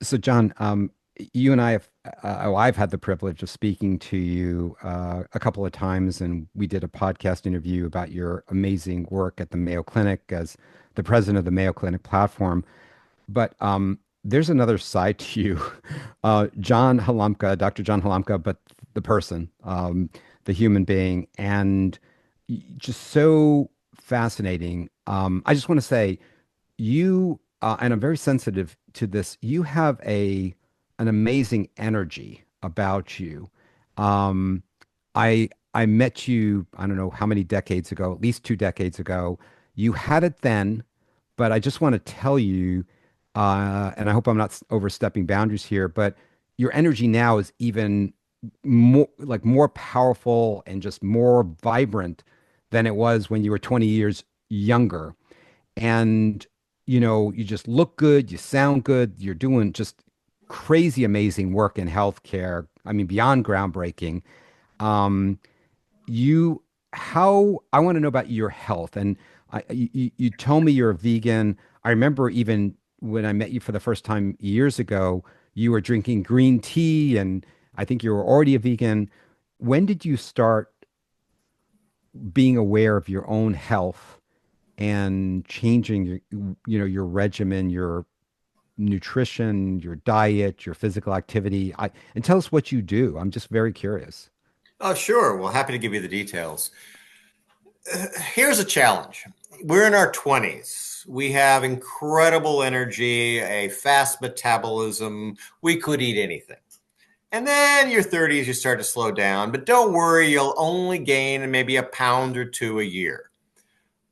So, John, you and I have, I've had the privilege of speaking to you a couple of times, and we did a podcast interview about your amazing work at the Mayo Clinic as the president of the Mayo Clinic platform. But there's another side to you, John Halamka, Dr. John Halamka, but the person, the human being, and just so fascinating. I just want to say, you and I'm very sensitive to this. You have a an amazing energy about you. Um, I met you, I don't know how many decades ago, at least 2 decades ago. You had it then, but I just want to tell you, and I hope I'm not overstepping boundaries here, but your energy now is even more powerful and just more vibrant than it was when you were 20 years younger. And you just look good, you sound good, you're doing just crazy amazing work in healthcare. I mean, beyond groundbreaking. Um, you how I want to know about your health. And you told me you're a vegan. I remember even when I met you for the first time years ago, you were drinking green tea, and I think you were already a vegan. When did you start being aware of your own health and changing your regimen, your nutrition, your diet, your physical activity? And tell us what you do. I'm just very curious. Oh, sure. Well, happy to give you the details. Here's a challenge. We're in our 20s. We have incredible energy, a fast metabolism. We could eat anything. And then your 30s, you start to slow down, but don't worry, you'll only gain maybe a pound or two a year.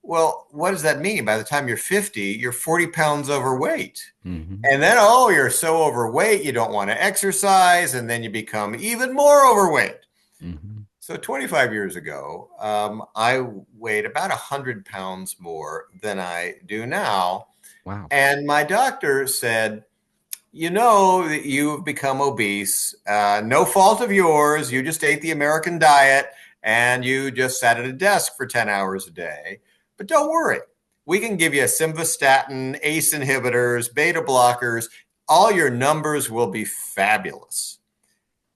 Well, what does that mean? By the time you're 50, you're 40 pounds overweight. Hmm. And then, oh, you're so overweight, you don't want to exercise, and then you become even more overweight. Hmm. So 25 years ago, I weighed about 100 pounds more than I do now. Wow. And my doctor said, you know that you've become obese. No fault of yours. You just ate the American diet and you just sat at a desk for 10 hours a day. But don't worry. We can give you simvastatin, ACE inhibitors, beta blockers. All your numbers will be fabulous.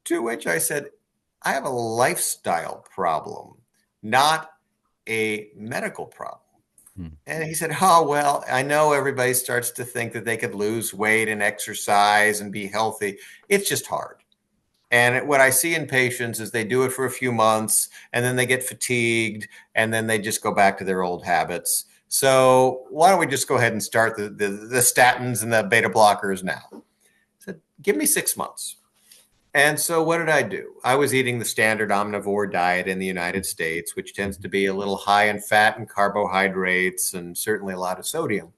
To which I said, I have a lifestyle problem, not a medical problem. Hmm. And he said, oh, well, I know everybody starts to think that they could lose weight and exercise and be healthy. It's just hard. And what I see in patients is they do it for a few months and then they get fatigued and then they just go back to their old habits. So why don't we just go ahead and start the statins and the beta blockers now? I said, give me 6 months. And so what did I do? I was eating the standard omnivore diet in the United States, which tends to be a little high in fat and carbohydrates and certainly a lot of sodium.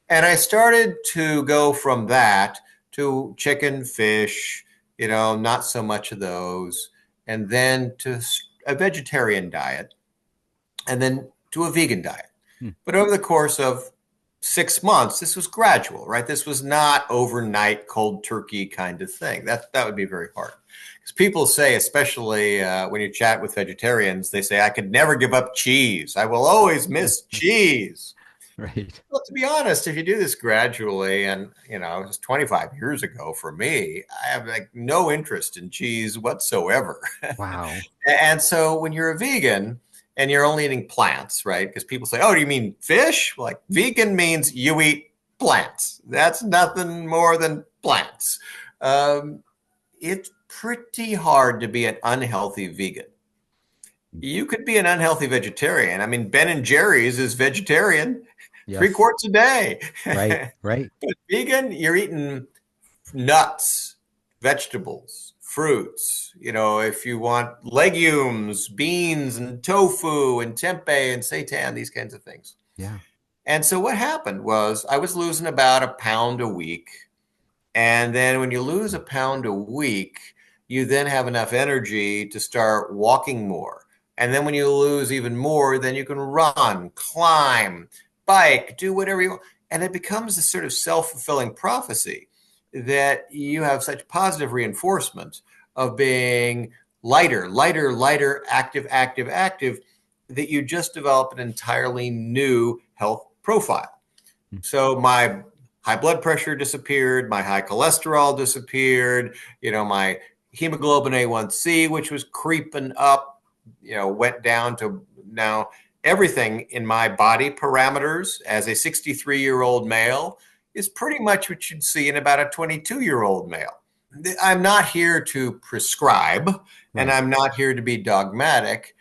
And I started to go from that to chicken, fish, not so much of those, and then to a vegetarian diet, and then to a vegan diet. Hmm. But over the course of 6 months, this was gradual, right? This was not overnight cold turkey kind of thing. That would be very hard. Because people say, especially when you chat with vegetarians, they say, I could never give up cheese. I will always miss cheese. Right. Well, to be honest, if you do this gradually, and it was 25 years ago for me, I have like no interest in cheese whatsoever. Wow. And so when you're a vegan and you're only eating plants, right? Because people say, oh, do you mean fish? Well, like vegan means you eat plants. That's nothing more than plants. Um, it's pretty hard to be an unhealthy vegan. You could be an unhealthy vegetarian. I mean, Ben and Jerry's is vegetarian, three Yes. quarts a day. Right. Right. But vegan, you're eating nuts, vegetables, fruits. If you want legumes, beans, and tofu, and tempeh, and seitan, these kinds of things. Yeah. And so what happened was I was losing about a pound a week. And then when you lose a pound a week, you then have enough energy to start walking more. And then when you lose even more, then you can run, climb, bike, do whatever you want. And it becomes this sort of self-fulfilling prophecy that you have such positive reinforcement of being lighter, lighter, lighter, active, active, active, that you just develop an entirely new health profile. Hmm. So my high blood pressure disappeared, my high cholesterol disappeared, my hemoglobin A1C, which was creeping up, went down to now everything in my body parameters as a 63-year-old male is pretty much what you'd see in about a 22-year-old male. I'm not here to prescribe and Right. I'm not here to be dogmatic,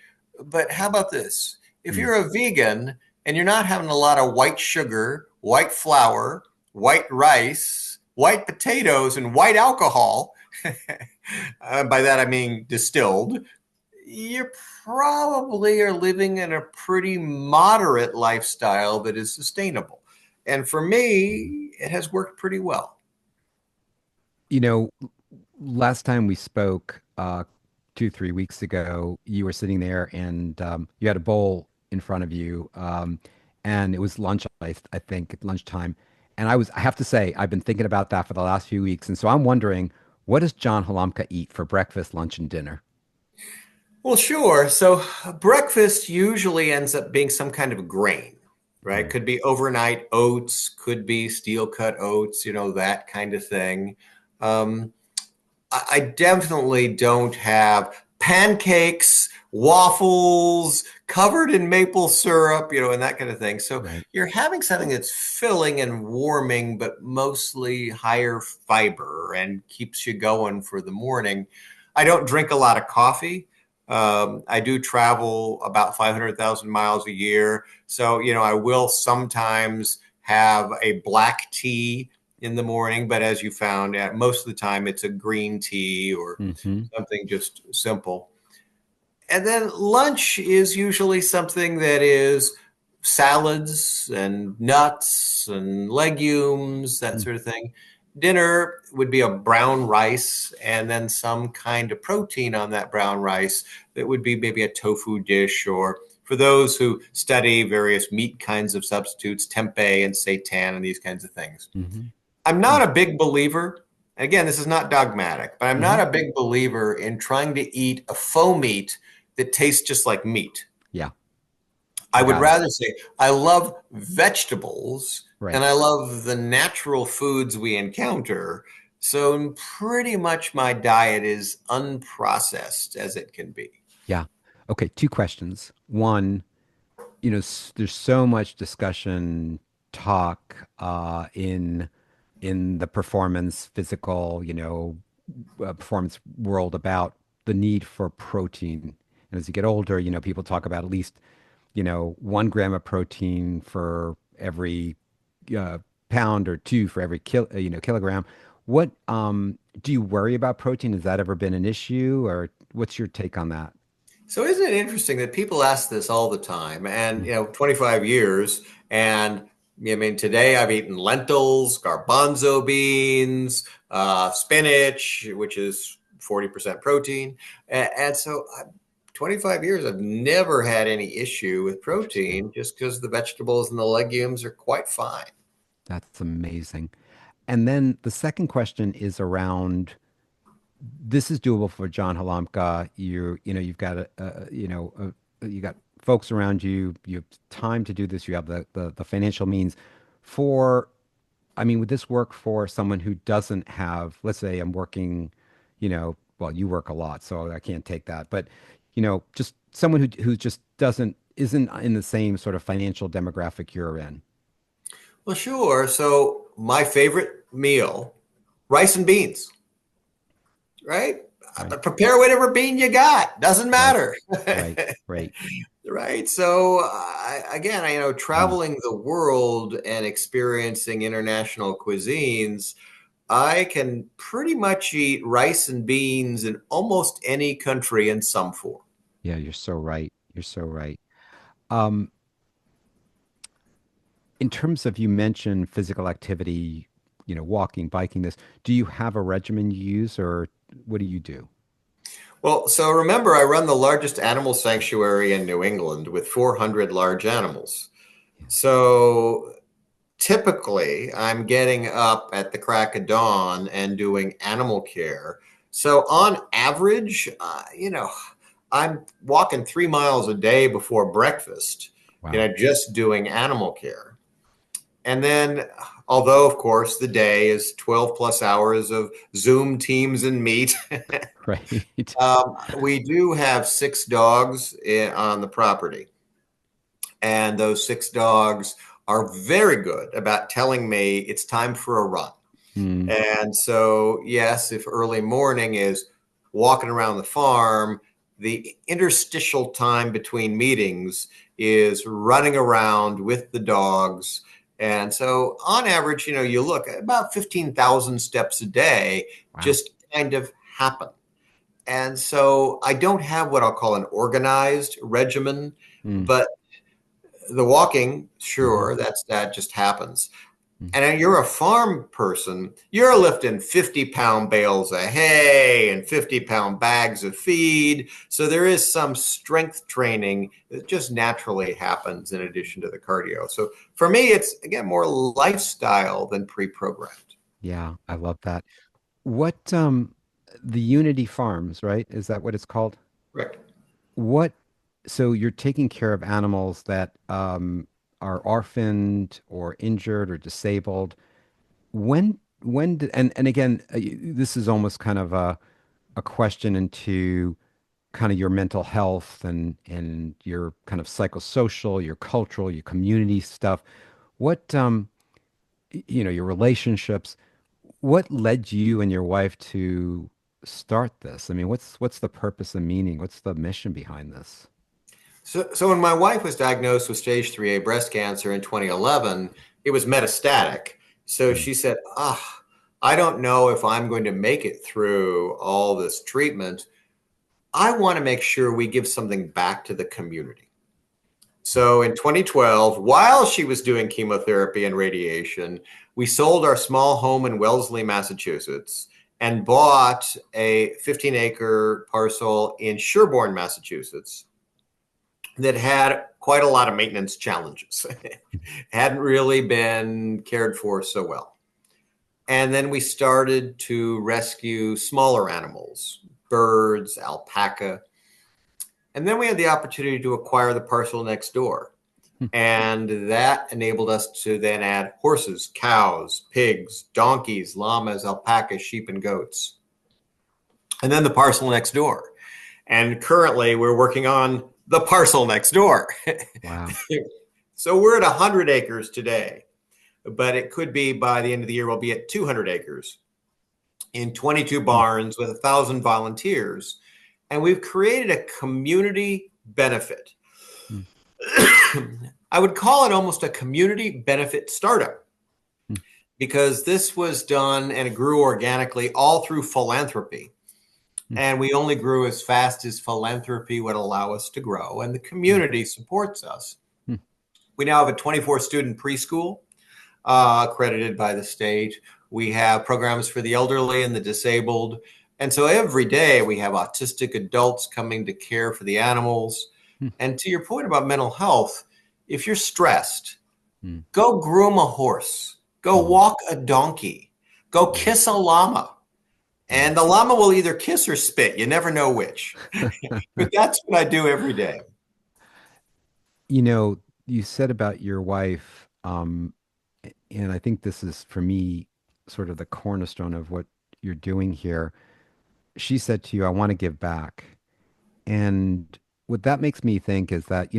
but how about this? If Mm, you're a vegan and you're not having a lot of white sugar, white flour, white rice, white potatoes, and white alcohol, by that I mean distilled, you probably are living in a pretty moderate lifestyle that is sustainable. And for me, it has worked pretty well. You know, last time we spoke, 2, 3 weeks ago, you were sitting there and you had a bowl in front of you, and it was lunch, I think, at lunchtime. And I have to say, I've been thinking about that for the last few weeks. And so I'm wondering, what does John Halamka eat for breakfast, lunch, and dinner? Well, sure. So breakfast usually ends up being some kind of grain, right? Right. Could be overnight oats, could be steel cut oats, that kind of thing. Um, I definitely don't have pancakes, waffles covered in maple syrup, and that kind of thing. So Right. you're having something that's filling and warming, but mostly higher fiber and keeps you going for the morning. I don't drink a lot of coffee. I do travel about 500,000 miles a year. So, I will sometimes have a black tea in the morning, but as you found, most of the time it's a green tea or Mm-hmm. something just simple. And then lunch is usually something that is salads and nuts and legumes, that sort of thing. Dinner would be a brown rice and then some kind of protein on that brown rice that would be maybe a tofu dish, or for those who study various meat kinds of substitutes, tempeh and seitan and these kinds of things. Mm-hmm. I'm not a big believer. Again, this is not dogmatic, but I'm Mm-hmm. not a big believer in trying to eat a faux meat that tastes just like meat. Yeah, I I would got it. rather say I love vegetables Right. and I love the natural foods we encounter. So pretty much my diet is unprocessed as it can be. Yeah. Okay, two questions. One, there's so much discussion, talk in the performance, physical, performance world about the need for protein. And as you get older, people talk about at least, 1 gram of protein for every uh, pound or two for every kilogram. What do you worry about protein? Has that ever been an issue, or what's your take on that? So isn't it interesting that people ask this all the time? And Mm. 25 years, and I mean, today I've eaten lentils, garbanzo beans, spinach, which is 40% protein, and so 25 years, I've never had any issue with Interesting. protein, just because the vegetables and the legumes are quite fine. That's amazing. And then the second question is around this is doable for John Halamka. You've got you got folks around you. You have time to do this. You have the financial means for. I mean, would this work for someone who doesn't have? Let's say I'm working. Well, you work a lot, so I can't take that. But just someone who just isn't in the same sort of financial demographic you're in. Well, sure. So my favorite meal, rice and beans, right? Right. Prepare whatever bean you got. Doesn't Right. matter. Right. Right. Right. So again, Mm. traveling the world and experiencing international cuisines, I can pretty much eat rice and beans in almost any country in some form. Yeah, you're so right. You're so right. Um, in terms of you mentioned physical activity, walking, biking, this, do you have a regimen you use or what do you do? Well, so remember, I run the largest animal sanctuary in New England with 400 large animals. Yeah. So typically, I'm getting up at the crack of dawn and doing animal care. So on average, I'm walking 3 miles a day before breakfast, Wow. just doing animal care. And then, although, of course, the day is 12 plus hours of Zoom, Teams, and Meet, Right. we do have 6 dogs on the property. And those 6 dogs are very good about telling me it's time for a run. Mm, And so, yes, if early morning is walking around the farm, the interstitial time between meetings is running around with the dogs. And so, on average, you look at about 15,000 steps a day wow. just kind of happen. And so, I don't have what I'll call an organized regimen, Mm, but the walking, hmm sure, that just happens. mm. And you're a farm person, you're lifting 50-pound bales of hay and 50-pound bags of feed. So there is some strength training that just naturally happens in addition to the cardio. So for me, it's again more lifestyle than pre-programmed. Yeah, I love that. What the Unity Farms, right? Is that what it's called? Correct. What so you're taking care of animals that are orphaned or injured or disabled. When did, and again, this is almost kind of a question into kind of your mental health and your kind of psychosocial, your cultural, your community stuff. What your relationships. What led you and your wife to start this? I mean, what's the purpose and meaning? What's the mission behind this? So when my wife was diagnosed with stage 3A breast cancer in 2011, it was metastatic. So Mm, she said, I don't know if I'm going to make it through all this treatment. I want to make sure we give something back to the community. mm, So in 2012, while she was doing chemotherapy and radiation, we sold our small home in Wellesley, Massachusetts, and bought a 15-acre parcel in Sherborne, Massachusetts, that had quite a lot of maintenance challenges. Hadn't really been cared for so well. And then we started to rescue smaller animals, birds, alpaca. And then we had the opportunity to acquire the parcel next door. mm. And that enabled us to then add horses, cows, pigs, donkeys, llamas, alpacas, sheep, and goats. And then the parcel next door. And currently we're working on the parcel next door. Wow. So we're at 100 acres today, but it could be by the end of the year, we'll be at 200 acres in 22 Mm, barns with 1,000 volunteers. And we've created a community benefit. mm, I would call it almost a community benefit startup mm, because this was done and it grew organically all through philanthropy. mm, And we only grew as fast as philanthropy would allow us to grow, and the mm, community supports us. mm, We now have a 24 student preschool accredited by the state. We have programs for the elderly and the disabled. And so every day we have autistic adults coming to care for the animals. mm, And to your point about mental health, if you're stressed, mm, go groom a horse, go mm. walk a donkey, go Yeah. kiss a llama. Yeah. And the llama will either kiss or spit. You never know which. But that's what I do every day. You know, you said about your wife, and I think this is for me sort of the cornerstone of what you're doing here. She said to you, I want to give back. And what that makes me think is that,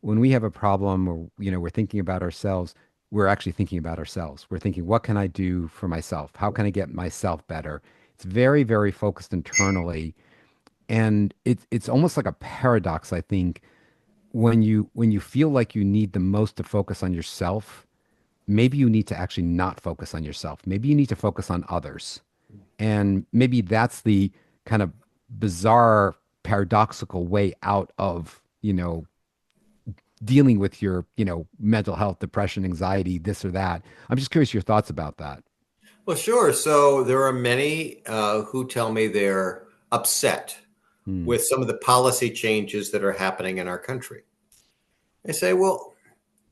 when we have a problem or, we're thinking about ourselves, we're actually thinking about ourselves. We're thinking, what can I do for myself? How can I get myself better? It's very, very focused internally. And it's almost like a paradox, I think, when you feel like you need the most to focus on yourself, maybe you need to actually not focus on yourself. Maybe you need to focus on others. And maybe that's the kind of bizarre, paradoxical way out of, dealing with your, mental health, depression, anxiety, this or that. I'm just curious your thoughts about that. Well, sure. So there are many who tell me they're upset Hmm. with some of the policy changes that are happening in our country. I say, well,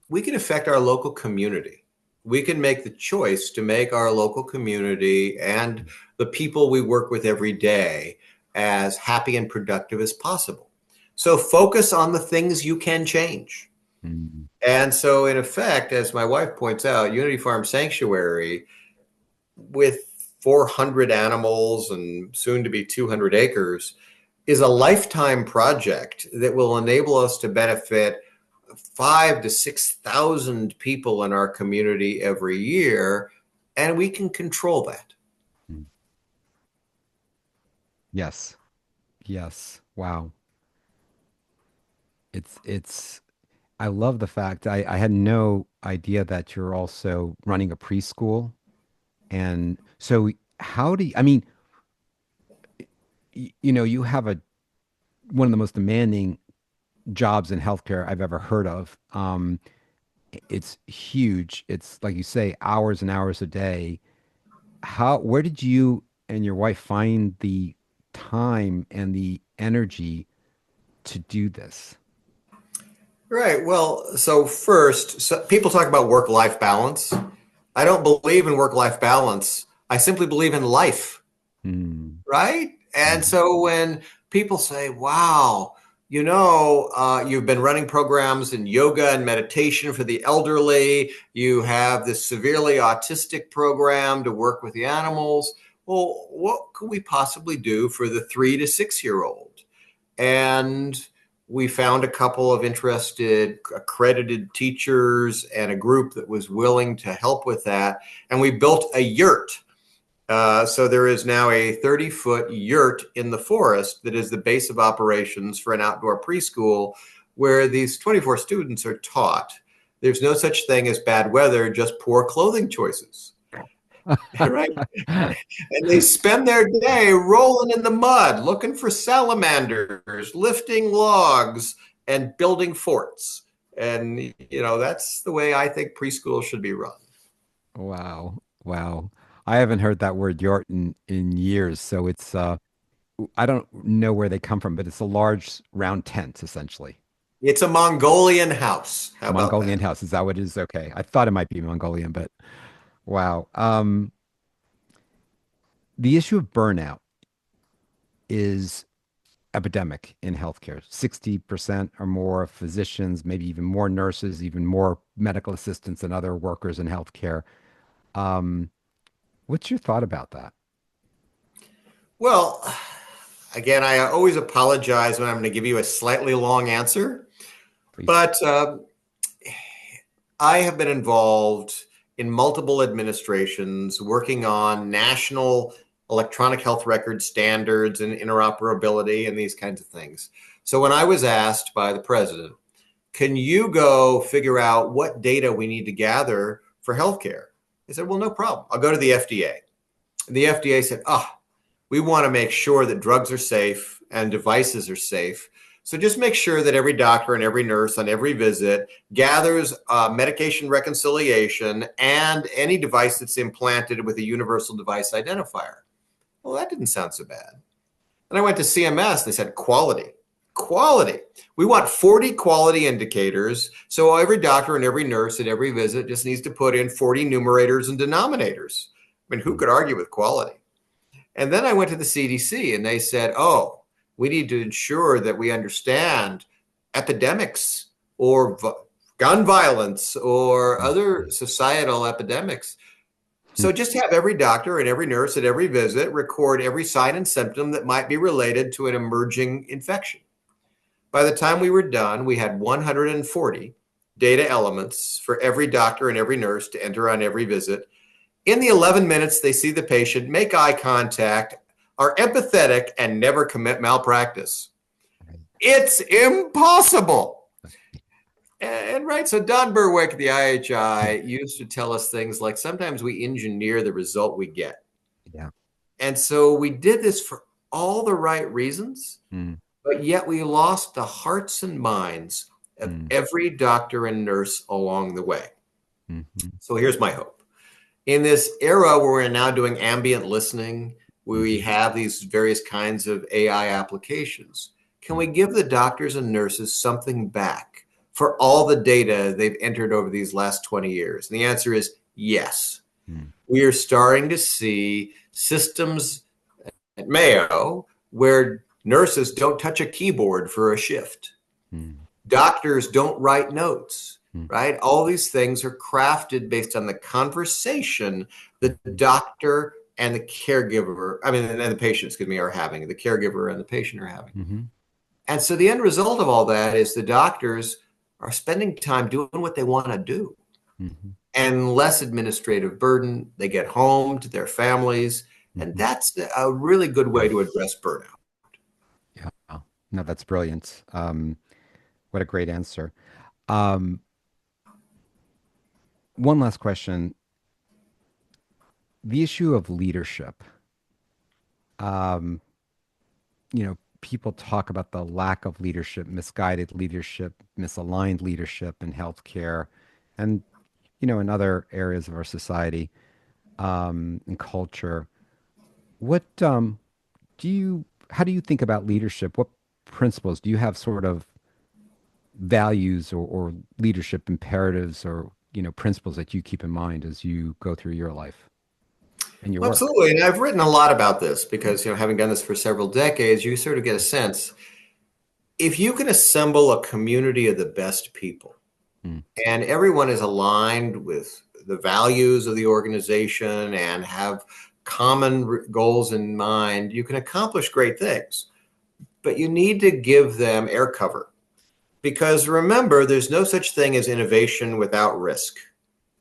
we can affect our local community. We can make the choice to make our local community and the people we work with every day as happy and productive as possible. So focus on the things you can change. Hmm. And so, in effect, as my wife points out, Unity Farm Sanctuary, with 400 animals and soon to be 200 acres, is a lifetime project that will enable us to benefit 5 to 6,000 people in our community every year, and we can control that. Mm. Yes. Yes. Wow. It's I love the fact I had no idea that you're also running a preschool. And so how do you, I mean, you have a one of the most demanding jobs in healthcare I've ever heard of. It's huge. It's like you say, hours and hours a day. Where did you and your wife find the time and the energy to do this? Right. Well, so first, people talk about work-life balance. I don't believe in work-life balance. I simply believe in life, Hmm. right? And Mhm. so when people say, wow, you've been running programs in yoga and meditation for the elderly, you have this severely autistic program to work with the animals. Well, what could we possibly do for the 3 to 6 year old? And we found a couple of interested accredited teachers and a group that was willing to help with that. And we built a yurt. So there is now a 30-foot yurt in the forest that is the base of operations for an outdoor preschool where these 24 students are taught there's no such thing as bad weather, just poor clothing choices. Right? And they spend their day rolling in the mud, looking for salamanders, lifting logs, and building forts. And, that's the way I think preschool should be run. Wow. Wow. I haven't heard that word yort in years. So it's I don't know where they come from, but it's a large round tent essentially. It's a Mongolian house. How about Mongolian that? house. Is that what it is? Okay. I thought it might be Mongolian, but wow. The issue of burnout is epidemic in healthcare. 60% or more of physicians, maybe even more nurses, even more medical assistants and other workers in healthcare. Um, what's your thought about that, Well, again, I always apologize when I'm going to give you a slightly long answer, please? but I have been involved in multiple administrations working on national electronic health record standards and interoperability and these kinds of things. So when I was asked by the president, can you go figure out what data we need to gather for healthcare? I said, well, no problem. I'll go to the FDA. And the FDA said, we want to make sure that drugs are safe and devices are safe. So just make sure that every doctor and every nurse on every visit gathers medication reconciliation and any device that's implanted with a universal device identifier. Well, that didn't sound so bad. And I went to CMS. They said quality, quality. We want 40 quality indicators. So every doctor and every nurse at every visit just needs to put in 40 numerators and denominators. I mean, who could argue with quality? And then I went to the CDC and they said, oh, we need to ensure that we understand epidemics or gun violence or other societal epidemics. So just have every doctor and every nurse at every visit record every sign and symptom that might be related to an emerging infection. By the time we were done, we had 140 data elements for every doctor and every nurse to enter on every visit. In the 11 minutes they see the patient, make eye contact, are empathetic, and never commit malpractice. It's impossible. And right, so Don Berwick at the IHI used to tell us things like sometimes we engineer the result we get. Yeah. And so we did this for all the right reasons, Mm, but yet we lost the hearts and minds of mm, every doctor and nurse along the way. mhm, So here's my hope. In this era where we're now doing ambient listening, where we mhm, have these various kinds of AI applications, can we mm, give the doctors and nurses something back for all the data they've entered over these last 20 years? And the answer is yes. mm, We are starting to see systems at Mayo where nurses don't touch a keyboard for a shift. mm, Doctors don't write notes. right? All these things are crafted based on the conversation the doctor and the caregiver, I mean, and the patient, excuse me, are having, the caregiver and the patient are having. Mm-hmm. And so the end result of all that is the doctors are spending time doing what they want to do Mm-hmm. and less administrative burden. They get home to their families. And Mm-hmm. that's a really good way to address burnout. Yeah. No, that's brilliant. What a great answer. Um, one last question. The issue of leadership. Um, People talk about the lack of leadership, misguided leadership, misaligned leadership in healthcare, and in other areas of our society, and culture. What do you? How do you think about leadership? What principles do you have? Sort of values or leadership imperatives or principles that you keep in mind as you go through your life and your Well, work? absolutely. And I've written a lot about this because, having done this for several decades, you sort of get a sense if you can assemble a community of the best people Mm, and everyone is aligned with the values of the organization and have common goals in mind, you can accomplish great things. But you need to give them air cover because remember, there's no such thing as innovation without risk.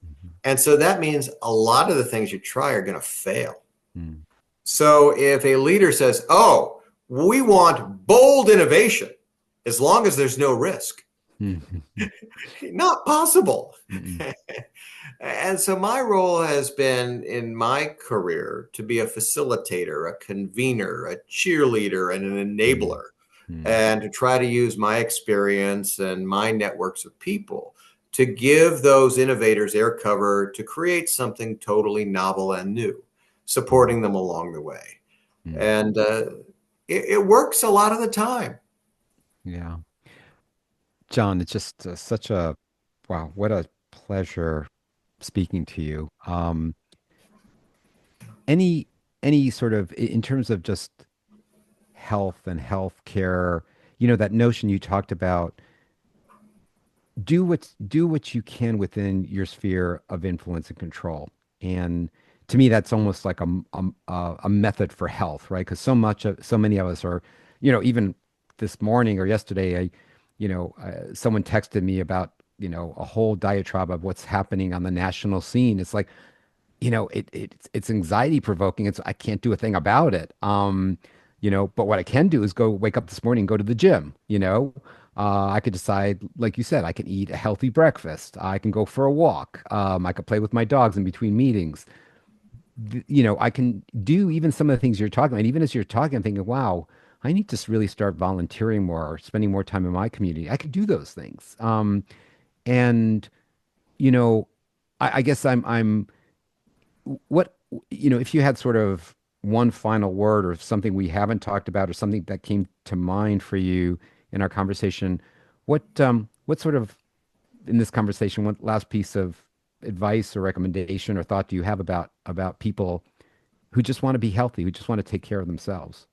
mhm, And so that means a lot of the things you try are going to fail. mm, So if a leader says, oh, we want bold innovation as long as there's no risk, mhm, not possible. mhm, And so my role has been in my career to be a facilitator, a convener, a cheerleader, and an mhm, enabler, mhm, and to try to use my experience and my networks of people to give those innovators air cover to create something totally novel and new, mhm, supporting them along the way. mhm. And it works a lot of the time. Yeah. John, it's just such a wow, what a pleasure speaking to you. Any any sort of in terms of just health and healthcare, that notion you talked about, do what you can within your sphere of influence and control. And to me, that's almost like a method for health, right? Because so many of us are, even this morning or yesterday, someone texted me about, a whole diatribe of what's happening on the national scene. It's like, it's anxiety provoking. I can't do a thing about it. But what I can do is go wake up this morning and go to the gym. I could decide, like you said, I can eat a healthy breakfast. I can go for a walk. I could play with my dogs in between meetings. I can do even some of the things you're talking about. And even as you're talking, I'm thinking, wow, I need to really start volunteering more or spending more time in my community. I could do those things. And you know, I guess I'm what if you had sort of one final word or something we haven't talked about or something that came to mind for you in our conversation, what sort of in this conversation, what last piece of advice or recommendation or thought do you have about people who just want to be healthy, who just want to take care of themselves?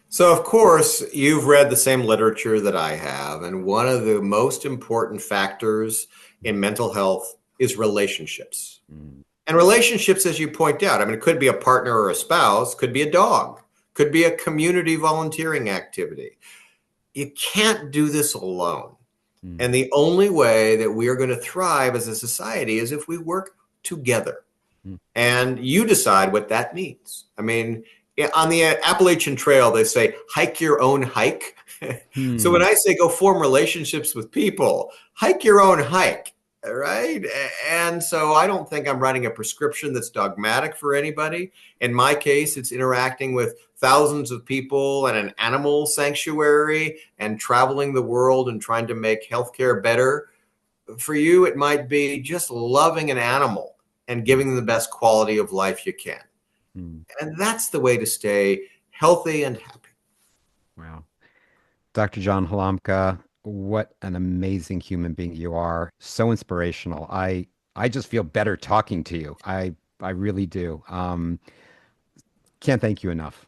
So, of course, you've read the same literature that I have. And one of the most important factors in mental health is relationships. Mm, And relationships, as you point out, I mean, it could be a partner or a spouse, could be a dog, could be a community volunteering activity. You can't do this alone. mm, And the only way that we are going to thrive as a society is if we work together. mm, And you decide what that means. I mean, on the Appalachian Trail, they say hike your own hike. So when hmm, I say go form relationships with people, hike your own hike, right? And so I don't think I'm writing a prescription that's dogmatic for anybody. In my case, it's interacting with thousands of people and an animal sanctuary and traveling the world and trying to make healthcare better. For you, it might be just loving an animal and giving them the best quality of life you can. hmm. And that's the way to stay healthy and happy. Wow. Dr. John Halamka, what an amazing human being you are. So inspirational. I just feel better talking to you. I really do. Can't thank you enough.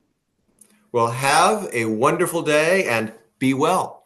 Well, have a wonderful day and be well.